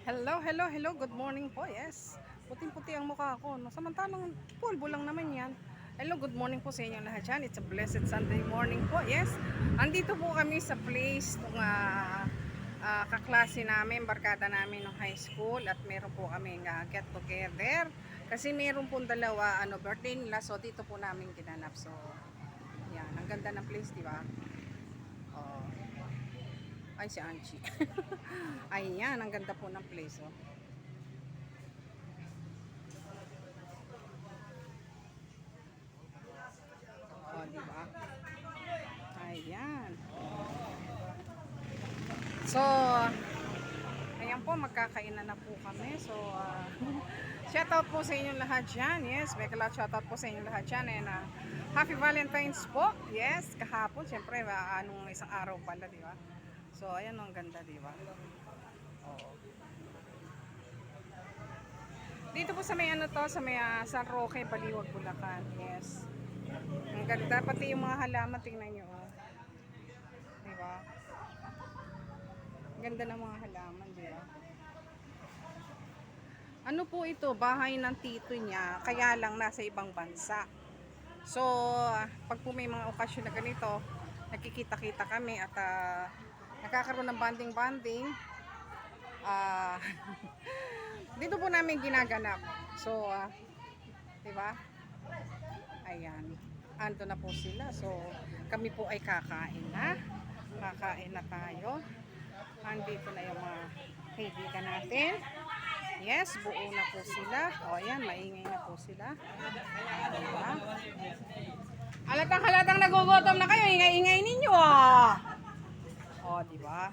Hello, hello, hello. Good morning po. Yes. Puting-puti ang mukha ko. No? Samantalang pulbo lang naman yan. Hello, good morning po sa inyong lahat dyan. It's a blessed Sunday morning po. Yes. Andito po kami sa place ng kaklase namin, barkada namin ng high school. At meron po kami get together. Kasi meron po dalawa birthday nila. So, dito po namin ginanap. So, yan. Ang ganda ng place, di ba? Oh. Ay, si Anchi. Ayan, ang ganda po ng place, oh. Oh, di ba? Ayan. So, ayan po, magkakainan na po kami. So, shoutout po sa inyong lahat dyan. Yes, may shoutout po sa inyong lahat dyan. And, Happy Valentine's po. Yes, kahapon, syempre, anong isang araw pala, di ba? So, ayan ang ganda, di ba? Oo. Dito po sa may sa may San Roque, Baliwag, Bulacan. Yes. Ang ganda, pati yung mga halaman, tingnan nyo. Oh. Di ba? Ang ganda ng mga halaman, di ba? Ano po ito? Bahay ng tito niya, kaya lang nasa ibang bansa. So, pag po may mga okasyon na ganito, nakikita-kita kami at nakakaroon ng banding-banding. Dito po namin ginaganap. So, di ba? Ayan. Ando na po sila. So, kami po ay kakain na. Kakain na tayo. Andito na yung mga kaibigan natin. Yes, buo na po sila. O, ayan, maingay na po sila. Diba? Halatang nagugutom na kayo. Ingay-ingay ninyo, ah. O, diba?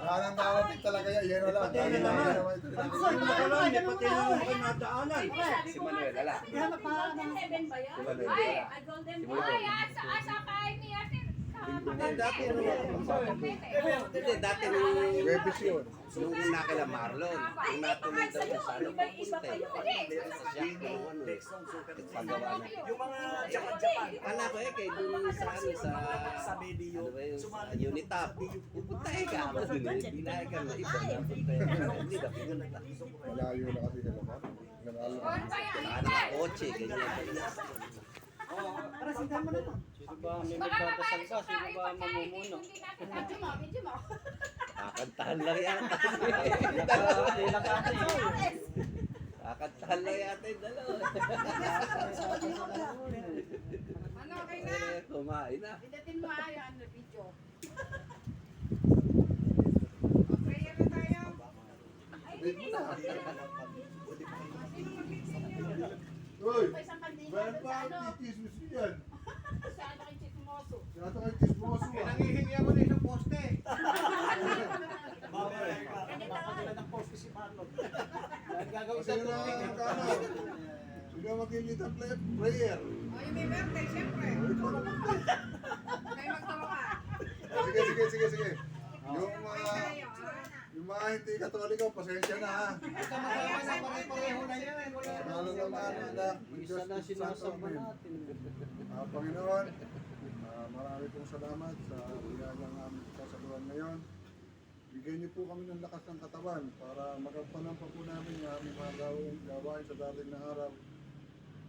Parang nakapit talaga yan. Yan wala. Dahil naman ito. Si Manuel, ala. Si Manuel, Hindi, dati nung Webis yun. nung una kila Marlon, nung natuloy daw yung sana pupunta eh. Sa siya, nagpagawa na. Yung mga Japan. Kala ko kay dun sa sa video, ano ba yun, sa Unitap. Pupunta ka, dun eh. Binahe ka na iba na punta eh. Hindi na, pinunta. Malayo na kasi ka naman. Kailangan ng kotse, ganyan. Sino ba may magdadasal ka? Sino ba mamumuno? Kakantahan lang yata. Hindi lang kasi. Kakantahan lang yata yung dalawa. Ano, okay na? Kumain na. Pindatin mo yung video. Prayer na tayo. Uy! Bayan pa ang titis mo siya yan. Siya ata kay chismoso. Nangihingi ako na isang poste. Napakaganda ng post ko si Marlon. Gagawin Sino na ang kano? Sino mag-ilit ang prayer? O, yung may birthday, syempre. Kayo magtawa ka. Sige. Yung mga hindi katoliko, pasensya na ha. Pareho na yan. Lalo naman anak. Isa na sinasamba natin. Panginoon, marami pong salamat sa biyayang aming kasaluhan ngayon. Bigyan niyo po kami ng lakas ng katawan para magampanan pa po namin yung aming mga gawain sa dating na araw.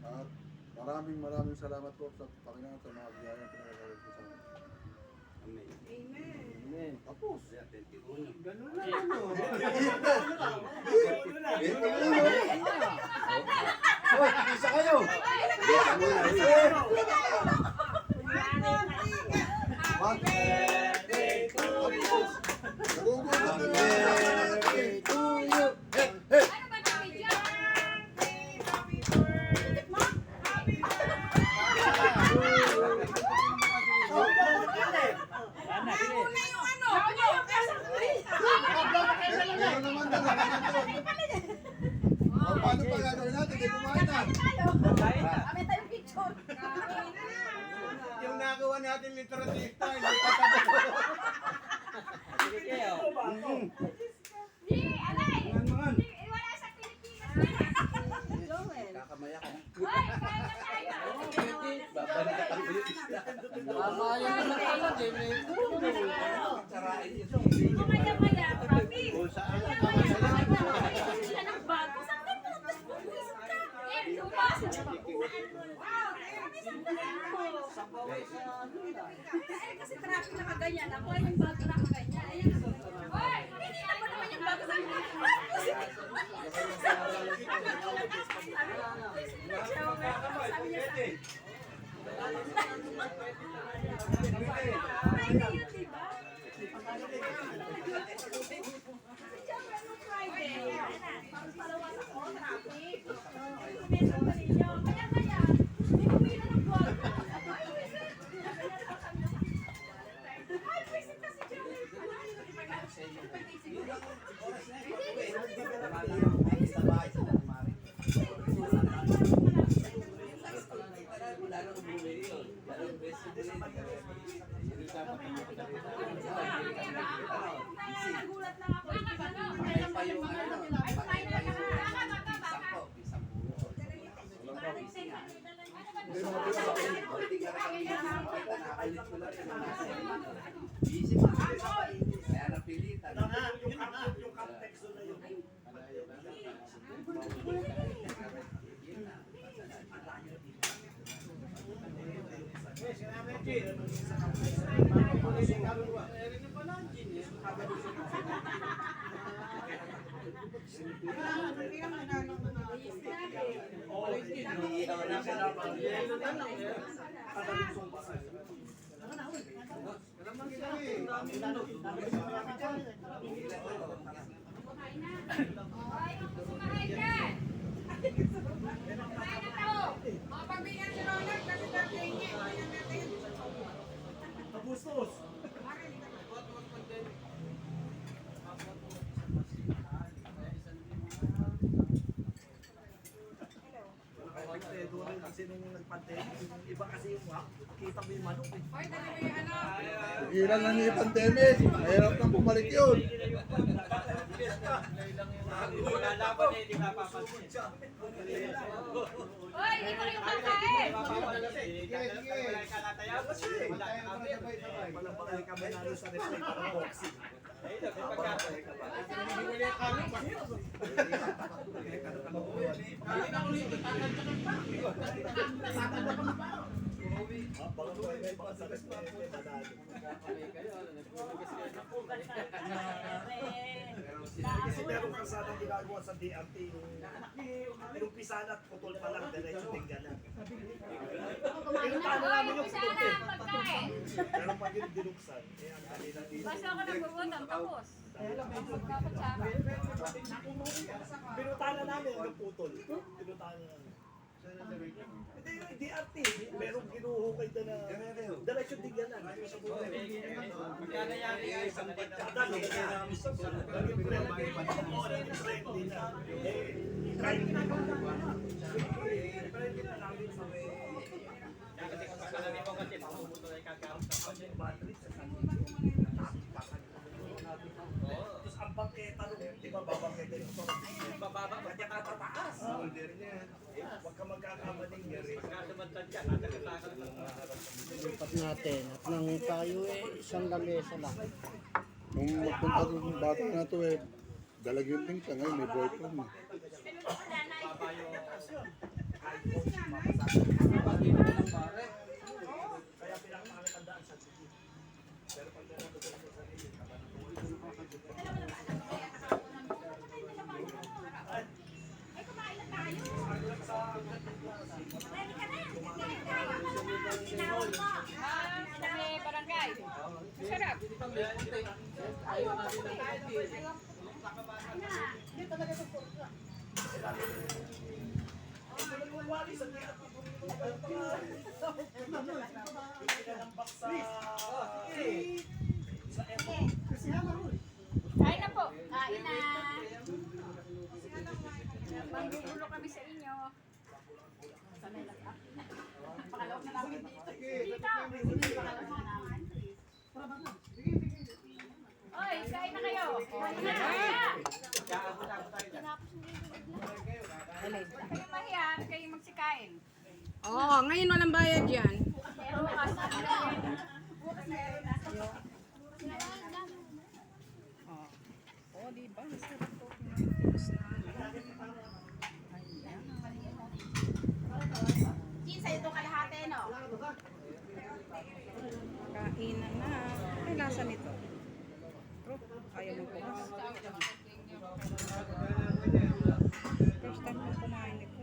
At maraming salamat po sa Panginoon sa mga biyayang pinagagawin po sa amin. Amen. Amen. Amen. Tapos. Ganun lang ano. Isa kayo! Paano pa gagawin natin? Hindi kumain na. Yung nagawa natin literatista, hindi pa tapos. Sige kayo. Kakamaya ka. Babalik ka tayo. Tama yun. Sarain yun. Maya-maya, Rafi. O saan? Maya-maya, sila ng bago. Saan ka ito? Tapos bubuisit ka. Eh, lumas. Eh, kasi traffic na kaganyan. Ako ay yung bago na kaganyan. Ayan. Hoy, hinihintay mo naman yung bago sa akin. Sabi niya sa akin. Ay, kayo, diba? Siyempre, nung Friday, palawas ako, traffic. Kumesa pa ninyo. Kaya, may kumila ng buwan. Ay, visit na si Jerry. Wala nang umuwi yun. Dalawang beses din yun. Nagulat lang ako. Ay, Pa yung ano, tayo na lang. pisang po. Pisang po. Hindi mga Hindi ka kami nakalit ko lang yung nasa busy pa. Kaya napilitan. Yung context na yun. Iniihaw na siya naman. Kumain ka! Kumain na tao! Pagbigyan si Ronald kasi birthday niya. Kaya natin. Abustos. Kasi nung nag-pandemic, yung iba kasi yung kita mo yung manok eh. Hoy, dali mo yung ano. Tigilan na niya yung pandemic. Mahirap nang bumalik yun. Lalaban eh, di mapapansin. Hoy, hindi ko kayo kakain! Walang bakal kami nalo sa respect ng boxing. Baka po ay baka sa respect manalo. Kasi meron kang sanang ginagawa sa DRT yung pisanat putol pa lang, diretso din ganun. Kumain na! Hoy, umpisa na ang pagkain! Meron pa din dinuksan. Kaya ang kanila dito. Basta ako nagbubutan, tapos. Magkakutsara. Pinutahan namin hanggang putol. Pinutahan namin. Hindi yung DRT, merong ginuhukay doon na diretso din ganun. Nangyayari nga isang Dati na. Naging trend din na. Kahit ginagawa namin. Trend din na namin sa may Kasi kung kakalami mo kasi mamubuto na ikagamit ng kanya. battery sa tapos ang bangketa nung, di ba babangketa yung Bababa, kanya katataas. Huwag ka magkakamaling yari. magkasumantad ka, nakakatakan lang. Lipat natin at nang tayo isang lamesa lang. Nung magpunta doon yung bata na to dalagyan din ka ngayon, may boyfriend na. Kaya pinakamakatandaan sa sige. Pero pag nanonood sa sarili, Ay, kumain na tayo! Ready ka na! Tinawag mo! Sa barangay. Masarap. wali sa niya. Pinalambak sa Epo. Kain na po. Kain na. Manggugulo kami sa inyo. Sanay lang ako. Pakalaw na namin dito. Dito. Pakalaw na namin. Oy, kain na kayo. Kain na. Kayo mahiya, kayo magsikain. Oo, ngayon walang bayad yan. Pero bukas na. Bukas na. lasa nito? Bro, ayaw mo bukas. First time ko kumain nito.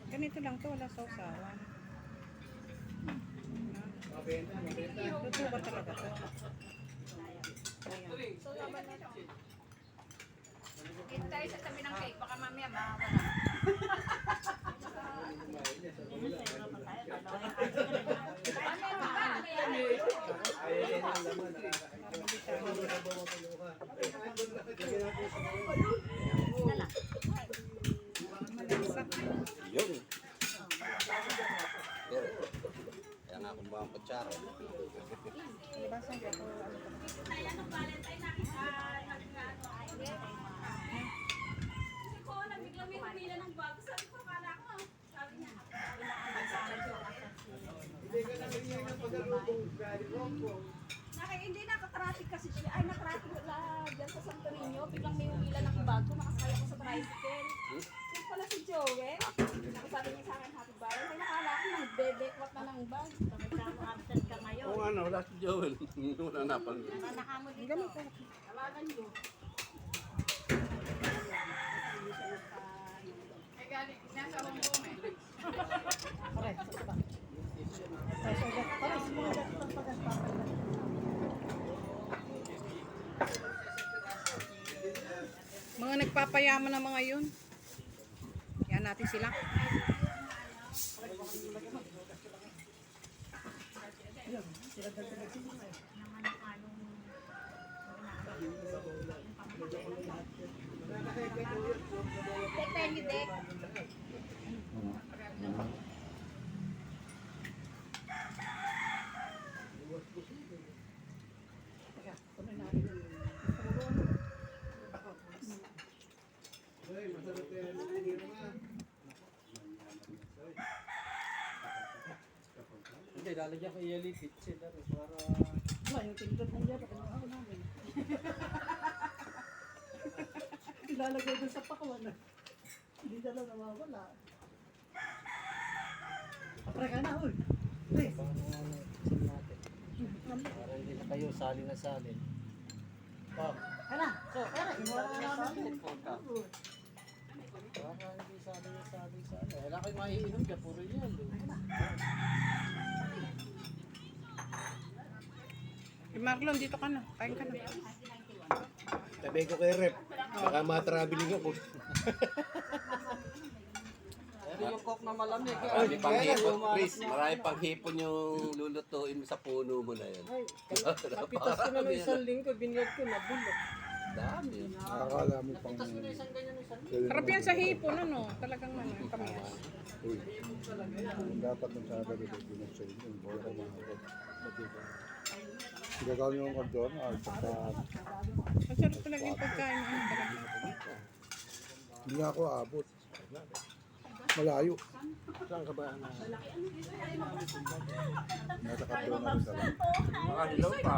Ganito lang to, wala sausawan. Luto ba talaga to? Dito tayo sa tabi ng cake, baka mamaya mawala. Malasa. Yun. Pero, kaya nga kung baka kutsara. Labasan ko ito. Ko, nabiglang may humila ng bago. Sabi ko, kala ko. Sabi niya, hindi nakatraffic kasi siya. Ay, natraffic wala dyan sa Santo Niño. Biglang may humila ng bago. Nakasaya ko sa tricycle. Yung pala si Joey. Nakasabi niya sa akin, happy birthday. Ay, nakala ko nang bebekwat na ng bag. Absent ka ngayon. Kung ano, wala si Joel. Wala na pang Nakamod dito. Ganito. Tawagan niyo. Mga nagpapayaman na mga yun. Yan natin sila. Take tayo ni Dek. Hindi, lalagyan ko yellow kitchen para... Wala, yung tinidor ng yero, kinuha namin. Ilalagay doon sa pakawan. Hindi na lang nawawala. Kapra ka na, uy. Please. Para hindi na kayo sali na sali. Oh, Ano? So, inuha na namin. para hindi sali na sali. Wala kayo maiinom ka, puro yan. Marlon, dito ka na. Kain ka na. Sabi ko kay Rep, baka ma-traveling ako. Pero yung coke na malamig. Marami pang hipon, Chris. Marami pang hipon yung lulutuin mo sa puno mo na yan. Kapitas ko na ng isang linggo, binigad ko, nabulok. Dami. Nakakala mo pang... Kapitas ko na isang ganyan ng isang linggo. Harap yan sa hipon, ano? Talagang ano, kamias. Uy, dapat ng sada dito pinag sa inyo. Wala ka mahapot. Gagawin yung kondon, saka Ang sarap talaga yung pagkain. Ano talaga? hindi nga ako abot. Malayo. Saan ka ba? Nasa kondon na rin talaga. Mga hilaw pa.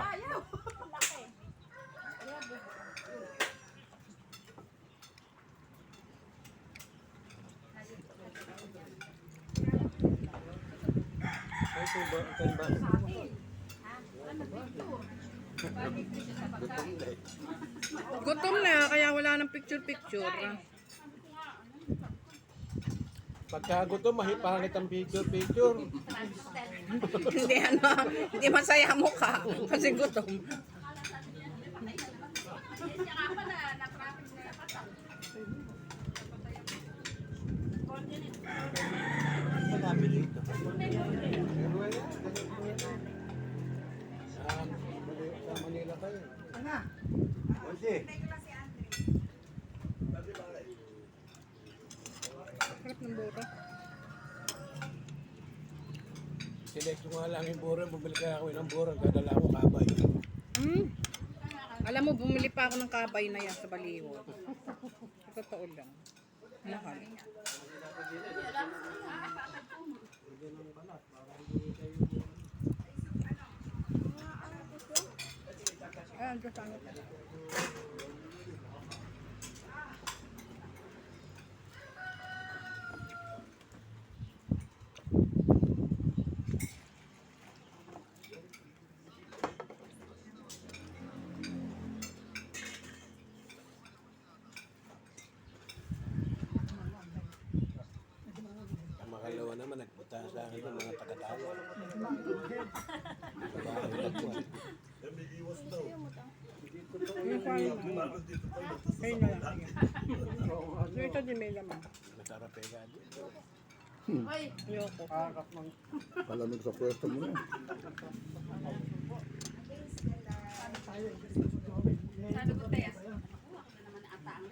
Ito ba? Ito ba? Gutom na, kaya wala nang picture-picture. Pagkagutom, mahipangit ang picture. Hindi ano, hindi masaya mo ka kasi gutom. Marami dito. Sa Manila kayo. Ano? Sarap ng buro. Select ko nga lang yung buran, bumili kaya ako ng buran, kadala ko kabay. Alam mo, bumili pa ako ng kabay na yan sa Baliwag. Sa totoo lang. Mahal. Ah, Diyos ang ito. Basta sa akin yung mga taga-tawa. May iwas daw. Yung Bakit dito tayo Kayo na lang. Yung ito din may laman. Masarap eh gadi. Ayoko. Palamig sa pwesto mo na. Sabi ko, Tess, wala naman ata ang